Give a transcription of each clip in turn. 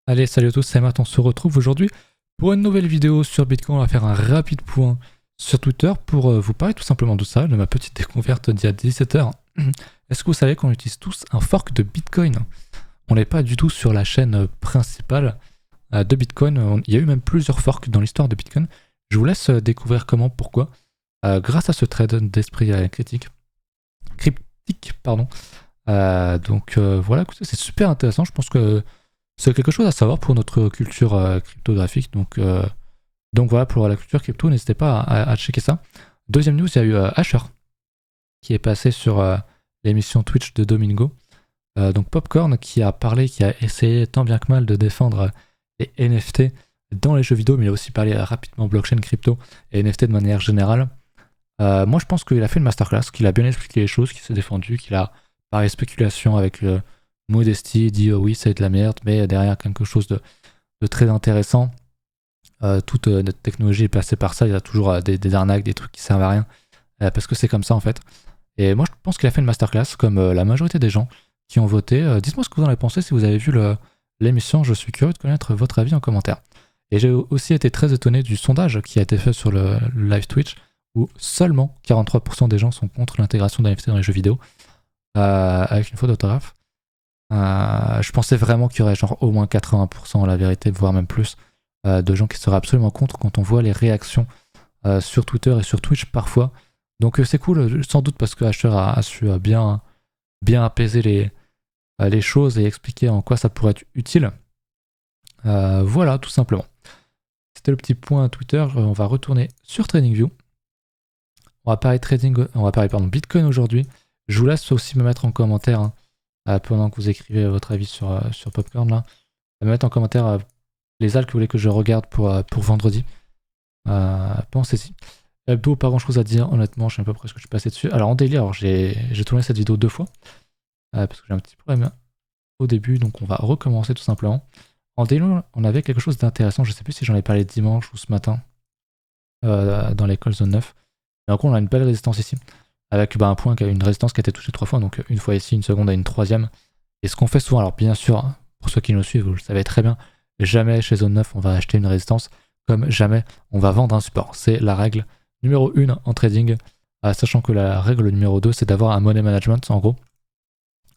Allez, salut à tous, c'est Matt, on se retrouve aujourd'hui pour une nouvelle vidéo sur Bitcoin. On va faire un rapide point sur Twitter pour vous parler tout simplement de ça, de ma petite découverte d'il y a 17h. Est-ce que vous savez qu'on utilise tous un fork de Bitcoin? On n'est pas du tout sur la chaîne principale de Bitcoin. Il y a eu même plusieurs forks dans l'histoire de Bitcoin. Je vous laisse découvrir comment, pourquoi, grâce à ce trade d'esprit cryptique, pardon. Voilà, écoutez, c'est super intéressant. Je pense que c'est quelque chose à savoir pour notre culture cryptographique. Donc voilà, pour la culture crypto, n'hésitez pas à checker ça. Deuxième news, il y a eu Asher qui est passé sur l'émission Twitch de Domingo. Donc Popcorn qui a parlé, qui a essayé tant bien que mal de défendre les NFT dans les jeux vidéo, mais il a aussi parlé rapidement blockchain, crypto et NFT de manière générale. Moi je pense qu'il a fait une masterclass, qu'il a bien expliqué les choses, qu'il s'est défendu, qu'il a parlé spéculation avec modestie, dit oui c'est de la merde, mais derrière quelque chose de très intéressant. Toute notre technologie est passée par ça, il y a toujours des arnaques, des trucs qui servent à rien, parce que c'est comme ça en fait. Et moi je pense qu'il a fait une masterclass, comme la majorité des gens qui ont voté. Dites-moi ce que vous en avez pensé si vous avez vu l'émission, je suis curieux de connaître votre avis en commentaire. Et j'ai aussi été très étonné du sondage qui a été fait sur le live Twitch, où seulement 43% des gens sont contre l'intégration d'NFT dans les jeux vidéo, avec une faute d'autographe. Je pensais vraiment qu'il y aurait genre au moins 80%, la vérité, voire même plus, de gens qui seraient absolument contre quand on voit les réactions sur Twitter et sur Twitch parfois. Donc c'est cool, sans doute parce que Asher a su bien apaiser les choses et expliquer en quoi ça pourrait être utile. Voilà, tout simplement. C'était le petit point Twitter. On va retourner sur TradingView. On va parler Bitcoin aujourd'hui. Je vous laisse aussi me mettre en commentaire pendant que vous écrivez votre avis sur Popcorn là. Me mettre en commentaire les altcoins que vous voulez que je regarde pour vendredi. Pensez-y. Hebdo, pas grand chose à dire, honnêtement, je sais à peu près ce que je suis passé dessus. Alors en daily, j'ai tourné cette vidéo 2 fois. Parce que j'ai un petit problème au début, donc on va recommencer tout simplement. En daily, on avait quelque chose d'intéressant, je sais plus si j'en ai parlé dimanche ou ce matin, dans l'école zone 9. Mais en gros, on a une belle résistance ici, avec un point qui a une résistance qui a été touchée 3 fois, donc une fois ici, une seconde et une troisième. Et ce qu'on fait souvent, alors bien sûr, pour ceux qui nous suivent, vous le savez très bien, jamais chez zone 9 on va acheter une résistance, comme jamais on va vendre un support. C'est la règle numéro 1 en trading, sachant que la règle numéro 2 c'est d'avoir un money management en gros.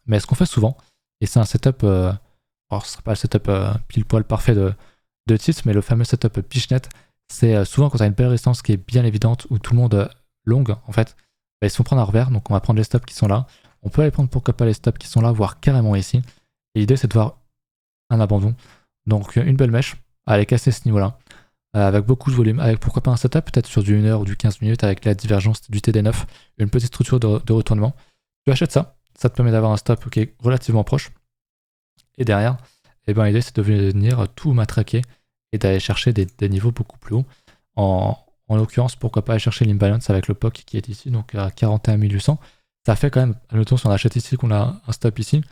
Mais ce qu'on fait souvent, et c'est un setup, alors ce ne sera pas le setup pile poil parfait de titre, mais le fameux setup Pishnet, c'est souvent quand on a une belle résistance qui est bien évidente, où tout le monde long en fait, ils se font prendre un revers, donc on va prendre les stops qui sont là. On peut aller prendre pourquoi pas les stops qui sont là, voire carrément ici. Et l'idée c'est de voir un abandon. Donc une belle mèche, à aller casser ce niveau-là, avec beaucoup de volume, avec pourquoi pas un setup peut-être sur du 1 heure ou du 15 minutes avec la divergence du TD9, une petite structure de retournement. Tu achètes ça te permet d'avoir un stop qui est relativement proche. Et derrière, l'idée c'est de venir tout matraquer et d'aller chercher des niveaux beaucoup plus hauts. En l'occurrence, pourquoi pas aller chercher l'imbalance avec le POC qui est ici, donc à 41 800. Ça fait quand même, admettons, si on achète ici, qu'on a un stop ici,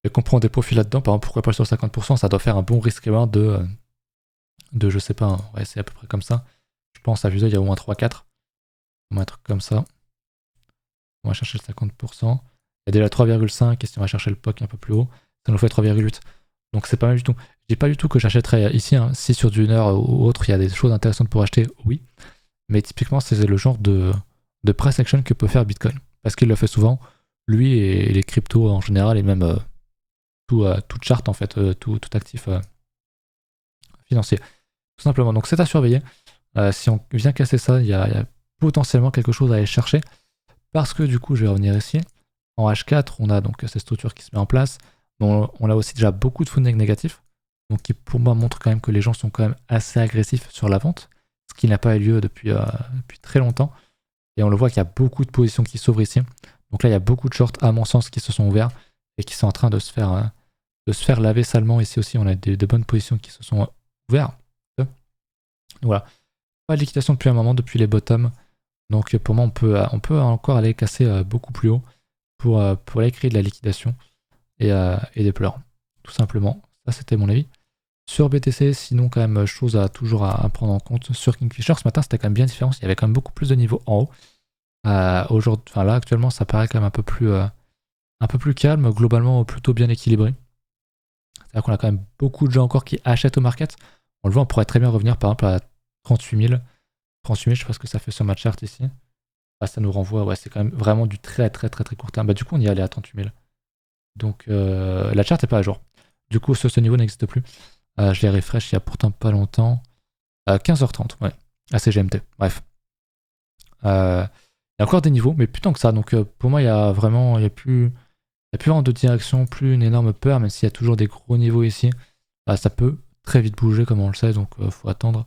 et qu'on prend des profils là-dedans, par exemple, pourquoi pas sur 50%, ça doit faire un bon risque de je sais pas, ouais, c'est à peu près comme ça. Je pense à vue d'œil, il y a au moins 3-4. On va mettre comme ça. On va chercher le 50%. Il y a déjà 3,5, et si on va chercher le POC un peu plus haut, ça nous fait 3,8. Donc c'est pas mal du tout. Je dis pas du tout que j'achèterais ici, hein. Si sur du 1 heure ou autre, il y a des choses intéressantes pour acheter, oui. Mais typiquement, c'est le genre de price action que peut faire Bitcoin. Parce qu'il le fait souvent, lui et les cryptos en général, et même tout chart en fait, tout actif financier. Tout simplement. Donc c'est à surveiller. Si on vient casser ça, il y a potentiellement quelque chose à aller chercher. Parce que du coup, je vais revenir ici. En H4, on a donc cette structure qui se met en place. Bon, on a aussi déjà beaucoup de funding négatifs. Donc qui pour moi montre quand même que les gens sont quand même assez agressifs sur la vente. Ce qui n'a pas eu lieu depuis très longtemps. Et on le voit qu'il y a beaucoup de positions qui s'ouvrent ici. Donc là, il y a beaucoup de shorts, à mon sens, qui se sont ouverts et qui sont en train de se faire laver salement. Ici aussi, on a de bonnes positions qui se sont ouvertes. Voilà. Pas de liquidation depuis un moment, depuis les bottoms. Donc pour moi, on peut encore aller casser beaucoup plus haut pour aller créer de la liquidation et des pleurs. Tout simplement. Ça, c'était mon avis. Sur BTC, sinon, quand même, chose toujours à prendre en compte. Sur Kingfisher, ce matin, c'était quand même bien différent. Il y avait quand même beaucoup plus de niveaux en haut. Là, actuellement, ça paraît quand même un peu plus calme, globalement plutôt bien équilibré. C'est-à-dire qu'on a quand même beaucoup de gens encore qui achètent au market. On le voit, on pourrait très bien revenir par exemple à 38 000. 38 000, je sais pas ce que ça fait sur ma chart ici. Ah, ça nous renvoie, ouais, c'est quand même vraiment du très très très très court terme. Bah du coup on y allait à 38 000. Donc la chart n'est pas à jour. Du coup ce niveau n'existe plus. Je l'ai refresh il y a pourtant pas longtemps. 15h30, ouais. Assez GMT, bref. Il y a encore des niveaux, mais plus tant que ça. Donc pour moi il y a plus vraiment de direction, plus une énorme peur, même s'il y a toujours des gros niveaux ici. Ça peut très vite bouger comme on le sait, donc faut attendre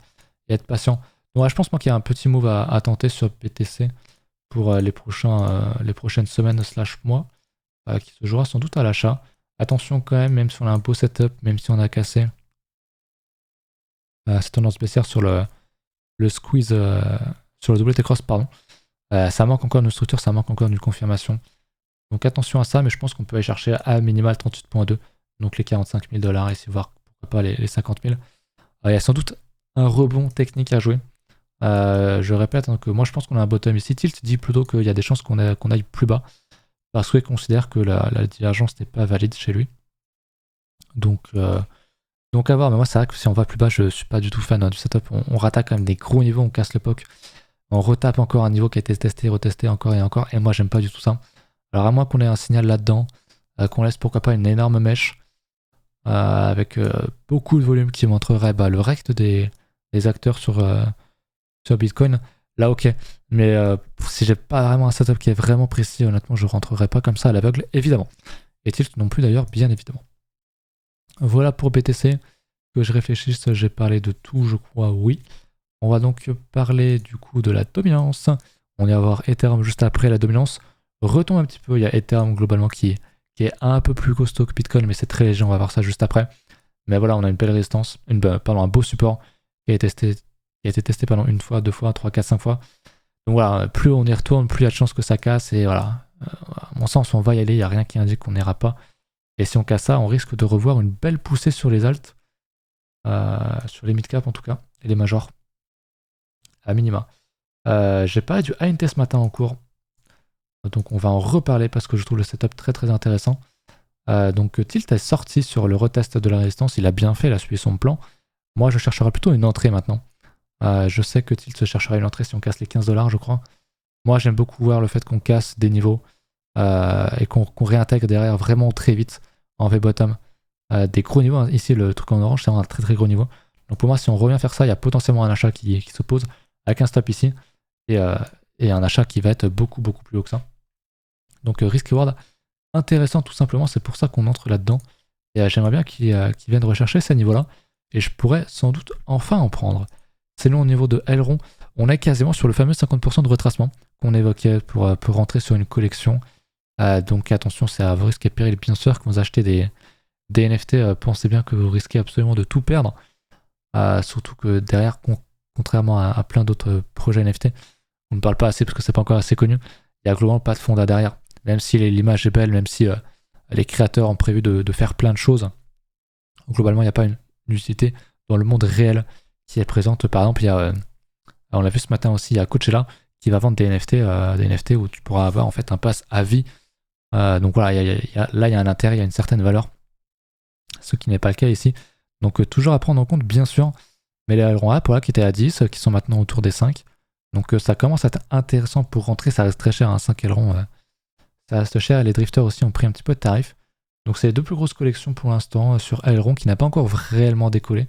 et être patient. Donc je pense moi qu'il y a un petit move à tenter sur BTC pour les prochaines semaines / mois, qui se jouera sans doute à l'achat. Attention quand même si on a un beau setup, même si on a cassé cette tendance baissière sur le squeeze, sur le WT cross, pardon. Ça manque encore d'une structure, ça manque encore d'une confirmation. Donc attention à ça, mais je pense qu'on peut aller chercher à minimal 38.2, donc les 45 000 $ ici, voire pourquoi pas les 50 000. Il y a sans doute un rebond technique à jouer. Je répète que moi je pense qu'on a un bottom ici. Tilt dit plutôt qu'il y a des chances qu'on aille plus bas parce qu'il considère que la divergence n'est pas valide chez lui. Donc à voir, mais moi c'est vrai que si on va plus bas, je suis pas du tout fan du setup. On rattaque quand même des gros niveaux, on casse le POC, on retape encore un niveau qui a été testé, retesté encore et encore, et moi j'aime pas du tout ça. Alors à moins qu'on ait un signal là-dedans, qu'on laisse pourquoi pas une énorme mèche avec beaucoup de volume qui montrerait le reste des acteurs sur Bitcoin, là ok. Mais si j'ai pas vraiment un setup qui est vraiment précis, honnêtement je rentrerai pas comme ça à l'aveugle, évidemment. Et Tilt non plus d'ailleurs, bien évidemment. Voilà pour BTC, que je réfléchisse, j'ai parlé de tout je crois, oui. On va donc parler du coup de la dominance. On va voir Ethereum juste après la dominance. Retombe un petit peu, il y a Ethereum globalement qui est un peu plus costaud que Bitcoin, mais c'est très léger, on va voir ça juste après. Mais voilà, on a une belle résistance, un beau support qui a été testé une fois, 2 fois, 3, 4, 5 fois. Donc voilà, plus on y retourne, plus il y a de chances que ça casse, et voilà. À mon sens, on va y aller, il n'y a rien qui indique qu'on n'ira pas. Et si on casse ça, on risque de revoir une belle poussée sur les alts, sur les mid-cap en tout cas, et les majors, à minima. J'ai parlé du ANT ce matin en cours, donc on va en reparler parce que je trouve le setup très très intéressant. Donc Tilt est sorti sur le retest de la résistance, il a bien fait, il a suivi son plan. Moi je chercherai plutôt une entrée maintenant. Je sais que Tilt se cherchera une entrée si on casse les 15 $ je crois. Moi j'aime beaucoup voir le fait qu'on casse des niveaux et qu'on réintègre derrière vraiment très vite en V-bottom. Des gros niveaux, ici le truc en orange c'est un très très gros niveau. Donc pour moi si on revient faire ça, il y a potentiellement un achat qui s'oppose avec un stop ici et un achat qui va être beaucoup beaucoup plus haut que ça. Donc risk reward intéressant tout simplement, c'est pour ça qu'on entre là-dedans. Et j'aimerais bien qu'ils viennent rechercher ces niveaux-là. Et je pourrais sans doute enfin en prendre. Sinon au niveau de Aileron, on est quasiment sur le fameux 50% de retracement qu'on évoquait pour rentrer sur une collection. Donc attention, c'est à vos risques et périls. Bien sûr que vous achetez des NFT, pensez bien que vous risquez absolument de tout perdre. Surtout que derrière, contrairement à plein d'autres projets NFT, on ne parle pas assez parce que c'est pas encore assez connu. Il n'y a globalement pas de fonds derrière. Même si l'image est belle, même si les créateurs ont prévu de faire plein de choses, globalement il n'y a pas une utilité dans le monde réel qui est présente. Par exemple, on l'a vu ce matin aussi, il y a Coachella qui va vendre des NFT où tu pourras avoir en fait un pass à vie. Donc voilà, là il y a un intérêt, il y a une certaine valeur, ce qui n'est pas le cas ici. Donc toujours à prendre en compte bien sûr, mais les ailerons app qui étaient à 10, qui sont maintenant autour des 5. Donc ça commence à être intéressant pour rentrer, ça reste très cher, 5 ailerons. Ça reste cher et les drifters aussi ont pris un petit peu de tarif. Donc c'est les deux plus grosses collections pour l'instant sur Aileron qui n'a pas encore réellement décollé.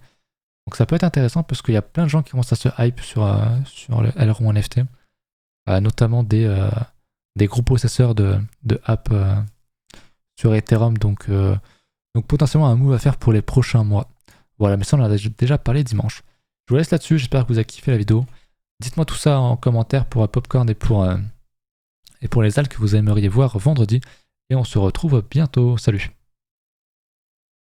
Donc ça peut être intéressant parce qu'il y a plein de gens qui commencent à se hype sur le Aileron NFT. Notamment des gros possesseurs de apps sur Ethereum. Donc potentiellement un move à faire pour les prochains mois. Voilà, mais ça on en a déjà parlé dimanche. Je vous laisse là-dessus, j'espère que vous avez kiffé la vidéo. Dites-moi tout ça en commentaire pour Popcorn et pour les alts que vous aimeriez voir vendredi. Et on se retrouve bientôt. Salut!